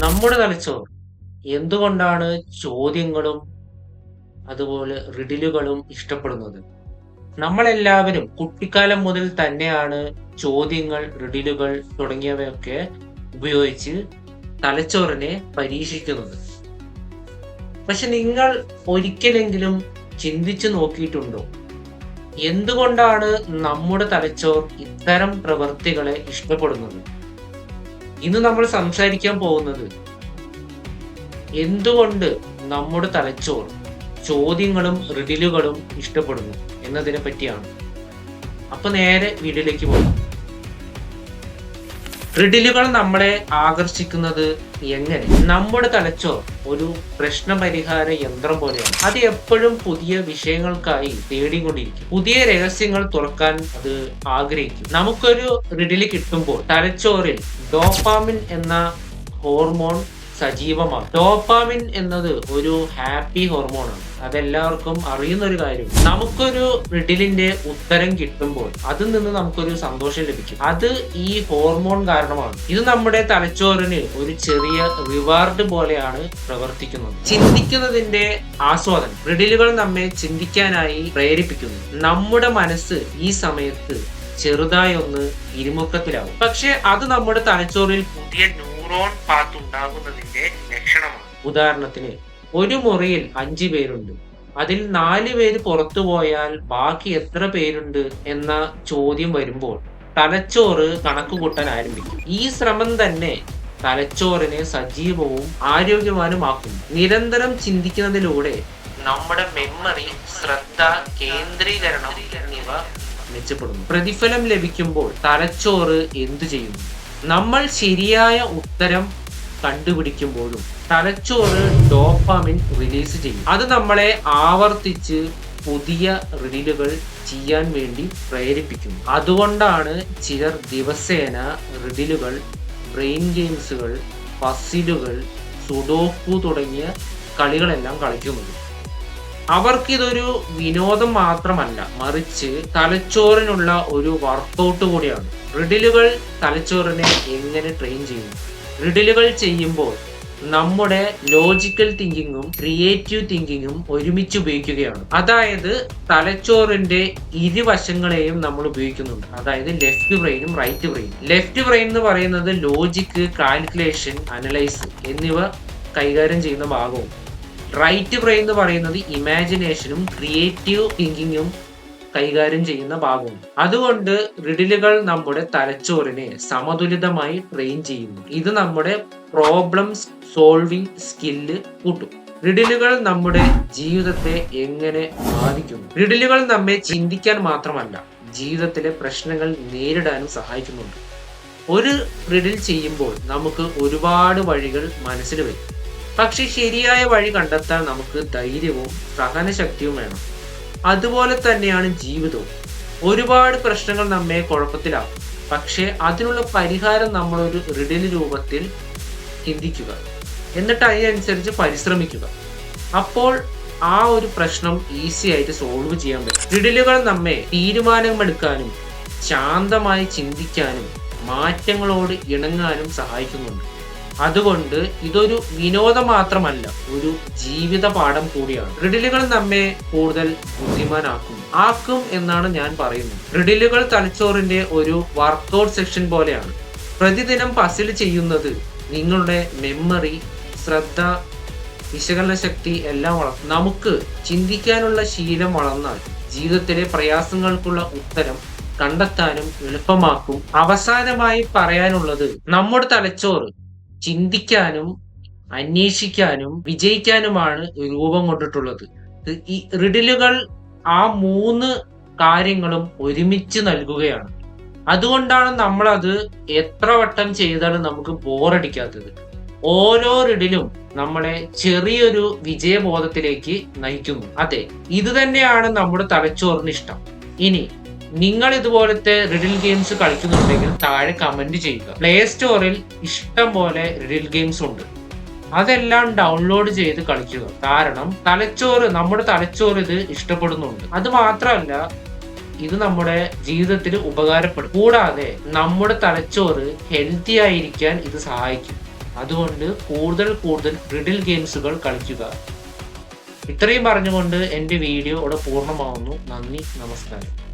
നമ്മുടെ തലച്ചോർ എന്തുകൊണ്ടാണ് ചോദ്യങ്ങളും അതുപോലെ റിഡിലുകളും ഇഷ്ടപ്പെടുന്നത്? നമ്മളെല്ലാവരും കുട്ടിക്കാലം മുതൽ തന്നെയാണ് ചോദ്യങ്ങൾ, റിഡിലുകൾ തുടങ്ങിയവയൊക്കെ ഉപയോഗിച്ച് തലച്ചോറിനെ പരീക്ഷിക്കുന്നത്. പക്ഷെ നിങ്ങൾ ഒരിക്കലെങ്കിലും ചിന്തിച്ചു നോക്കിയിട്ടുണ്ടോ? എന്തുകൊണ്ടാണ് നമ്മുടെ തലച്ചോർ ഇത്തരം പ്രവൃത്തികളെ ഇഷ്ടപ്പെടുന്നത്? ഇന്ന് നമ്മൾ സംസാരിക്കാൻ പോകുന്നത് എന്തുകൊണ്ട് നമ്മുടെ തലച്ചോർ ചോദ്യങ്ങളും റിഡിലുകളും ഇഷ്ടപ്പെടുന്നു എന്നതിനെ പറ്റിയാണ്. അപ്പൊ നേരെ വീഡിയോയിലേക്ക് പോകാം. റിഡിലുകൾ നമ്മളെ ആകർഷിക്കുന്നത് എങ്ങനെ? നമ്മുടെ തലച്ചോർ ഒരു പ്രശ്നപരിഹാര യന്ത്രം പോലെയാണ്. അത് എപ്പോഴും പുതിയ വിഷയങ്ങൾക്കായി തേടിക്കൊണ്ടിരിക്കും. പുതിയ രഹസ്യങ്ങൾ തുറക്കാൻ അത് ആഗ്രഹിക്കും. നമുക്കൊരു റിഡില് കിട്ടുമ്പോൾ തലച്ചോറിൽ ഡോപാമിൻ എന്ന ഹോർമോൺ സജീവമാണ്. ഡോപാമിൻ എന്നത് ഒരു ഹാപ്പി ഹോർമോണാണ്. അതെല്ലാവർക്കും അറിയുന്ന ഒരു കാര്യം. നമുക്കൊരു റിഡിലിന്റെ ഉത്തരം കിട്ടുമ്പോൾ അതിൽ നിന്ന് നമുക്കൊരു സന്തോഷം ലഭിക്കും. അത് ഈ ഹോർമോൺ കാരണമാണ്. ഇത് നമ്മുടെ തലച്ചോറിന് ഒരു ചെറിയ റിവാർഡ് പോലെയാണ് പ്രവർത്തിക്കുന്നത്. ചിന്തിക്കുന്നതിന്റെ ആസ്വാദനം. റിഡിലുകൾ നമ്മെ ചിന്തിക്കാനായി പ്രേരിപ്പിക്കുന്നു. നമ്മുടെ മനസ്സ് ഈ സമയത്ത് ചെറുതായി ഒന്ന് ഇരുമുഖത്തിലാവും. പക്ഷെ അത് നമ്മുടെ തലച്ചോറിൽ പുതിയ ന്യൂറോൺ പാത്ത് ഉണ്ടാകുന്നതിന്റെ ലക്ഷണമാണ്. ഉദാഹരണത്തിന്, ഒരു മുറിയിൽ 5 പേരുണ്ട്. അതിൽ 4 പേര് പുറത്തു പോയാൽ ബാക്കി എത്ര പേരുണ്ട് എന്ന ചോദ്യം വരുമ്പോൾ തലച്ചോറ് കണക്കുകൂട്ടാൻ ആരംഭിക്കും. ഈ ശ്രമം തന്നെ തലച്ചോറിനെ സജീവവും ആരോഗ്യവാനുമാക്കും. നിരന്തരം ചിന്തിക്കുന്നതിലൂടെ നമ്മുടെ മെമ്മറി, ശ്രദ്ധ, കേന്ദ്രീകരണം എന്നിവ മെച്ചപ്പെടുന്നു. പ്രതിഫലം ലഭിക്കുമ്പോൾ തലച്ചോറ് എന്തു ചെയ്യുന്നു? നമ്മൾ ശരിയായ ഉത്തരം കണ്ടുപിടിക്കുമ്പോഴും തലച്ചോറ് ഡോപാമിൻ റിലീസ് ചെയ്യും. അത് നമ്മളെ ആവർത്തിച്ച് പുതിയ റിഡിലുകൾ ചെയ്യാൻ വേണ്ടി പ്രേരിപ്പിക്കും. അതുകൊണ്ടാണ് ചിലർ ദിവസേന റിഡിലുകൾ, ബ്രെയിൻ ഗെയിംസുകൾ, പസിലുകൾ, സുഡോക്കു തുടങ്ങിയ കളികളെല്ലാം കളിക്കുന്നത്. അവർക്കിതൊരു വിനോദം മാത്രമല്ല, മറിച്ച് തലച്ചോറിനുള്ള ഒരു വർക്കൗട്ട് കൂടിയാണ്. റിഡിലുകൾ തലച്ചോറിനെ എങ്ങനെ ട്രെയിൻ ചെയ്യുന്നു? റിഡിലുകൾ ചെയ്യുമ്പോൾ നമ്മുടെ ലോജിക്കൽ തിങ്കിങ്ങും ക്രിയേറ്റീവ് തിങ്കിങ്ങും ഒരുമിച്ച് ഉപയോഗിക്കുകയാണ്. അതായത് തലച്ചോറിന്റെ ഇരുവശങ്ങളെയും നമ്മൾ ഉപയോഗിക്കുന്നുണ്ട്. അതായത് ലെഫ്റ്റ് ബ്രെയിനും റൈറ്റ് ബ്രെയിനും. ലെഫ്റ്റ് ബ്രെയിൻ എന്ന് പറയുന്നത് ലോജിക്ക്, കാൽക്കുലേഷൻ, അനലൈസ് എന്നിവ കൈകാര്യം ചെയ്യുന്ന ഭാഗവും റൈറ്റ് ബ്രെയിൻ എന്ന് പറയുന്നത് ഇമാജിനേഷനും ക്രിയേറ്റീവ് തിങ്കിങ്ങും കൈകാര്യം ചെയ്യുന്ന ഭാഗവും. അതുകൊണ്ട് റിഡിലുകൾ നമ്മുടെ തലച്ചോറിനെ സമതുലിതമായി ട്രെയിൻ ചെയ്യുന്നു. ഇത് നമ്മുടെ പ്രോബ്ലം സോൾവിംഗ് സ്കില്ല് കൂട്ടും. റിഡിലുകൾ നമ്മുടെ ജീവിതത്തെ എങ്ങനെ ബാധിക്കുന്നു? റിഡിലുകൾ നമ്മെ ചിന്തിക്കാൻ മാത്രമല്ല, ജീവിതത്തിലെ പ്രശ്നങ്ങൾ നേരിടാനും സഹായിക്കുന്നുണ്ട്. ഒരു റിഡിൽ ചെയ്യുമ്പോൾ നമുക്ക് ഒരുപാട് വഴികൾ മനസ്സിൽ വരും. പക്ഷെ ശരിയായ വഴി കണ്ടെത്താൻ നമുക്ക് ധൈര്യവും സഹനശക്തിയും വേണം. അതുപോലെ തന്നെയാണ് ജീവിതവും. ഒരുപാട് പ്രശ്നങ്ങൾ നമ്മെ കുഴപ്പത്തിലാക്കും. പക്ഷെ അതിനുള്ള പരിഹാരം നമ്മളൊരു റിഡിൽ രൂപത്തിൽ ചിന്തിക്കുക, എന്നിട്ട് അതിനനുസരിച്ച് പരിശ്രമിക്കുക. അപ്പോൾ ആ ഒരു പ്രശ്നം ഈസി ആയിട്ട് സോൾവ് ചെയ്യാൻ പറ്റും. റിഡിലുകൾ നമ്മെ തീരുമാനമെടുക്കാനും ശാന്തമായി ചിന്തിക്കാനും മാറ്റങ്ങളോട് ഇണങ്ങാനും സഹായിക്കുന്നുണ്ട്. അതുകൊണ്ട് ഇതൊരു വിനോദം മാത്രമല്ല, ഒരു ജീവിത പാഠം കൂടിയാണ്. റിഡിലുകൾ നമ്മെ കൂടുതൽ ബുദ്ധിമാനാക്കും എന്നാണ് ഞാൻ പറയുന്നത്. റിഡിലുകൾ തലച്ചോറിന്റെ ഒരു വർക്കൗട്ട് സെക്ഷൻ പോലെയാണ്. പ്രതിദിനം പസിൽ ചെയ്യുന്നത് നിങ്ങളുടെ മെമ്മറി, ശ്രദ്ധ, വിശകലന ശക്തി എല്ലാം വളർത്തും. നമുക്ക് ചിന്തിക്കാനുള്ള ശീലം വളർന്നാൽ ജീവിതത്തിലെ പ്രയാസങ്ങൾക്കുള്ള ഉത്തരം കണ്ടെത്താനും എളുപ്പമാക്കും. അവസാനമായി പറയാനുള്ളത്, നമ്മുടെ തലച്ചോറ് ചിന്തിക്കാനും അന്വേഷിക്കാനും വിജയിക്കാനുമാണ് രൂപം കൊണ്ടിട്ടുള്ളത്. ഈ റിഡിലുകൾ ആ 3 കാര്യങ്ങളും ഒരുമിച്ച് നൽകുകയാണ്. അതുകൊണ്ടാണ് നമ്മളത് എത്ര വട്ടം ചെയ്താലും നമുക്ക് ബോറടിക്കാത്തത്. ഓരോ റിഡിലും നമ്മളെ ചെറിയൊരു വിജയബോധത്തിലേക്ക് നയിക്കുന്നു. അതെ, ഇത് തന്നെയാണ് നമ്മുടെ തലച്ചോറിന് ഇഷ്ടം. ഇനി നിങ്ങൾ ഇതുപോലത്തെ റിഡിൽ ഗെയിംസ് കളിക്കുന്നുണ്ടെങ്കിൽ താഴെ കമന്റ് ചെയ്യുക. പ്ലേ സ്റ്റോറിൽ ഇഷ്ടം പോലെ റിഡിൽ ഗെയിംസ് ഉണ്ട്. അതെല്ലാം ഡൗൺലോഡ് ചെയ്ത് കളിക്കുക. കാരണം നമ്മുടെ തലച്ചോറ് ഇത് ഇഷ്ടപ്പെടുന്നുണ്ട്. അത് മാത്രമല്ല, ഇത് നമ്മുടെ ജീവിതത്തിൽ ഉപകാരപ്പെടും. കൂടാതെ നമ്മുടെ തലച്ചോറ് ഹെൽത്തി ആയിരിക്കാൻ ഇത് സഹായിക്കും. അതുകൊണ്ട് കൂടുതൽ റിഡിൽ ഗെയിംസുകൾ കളിക്കുക. ഇത്രയും പറഞ്ഞുകൊണ്ട് എൻ്റെ വീഡിയോ ഇവിടെ പൂർണ്ണമാവുന്നു. നന്ദി, നമസ്കാരം.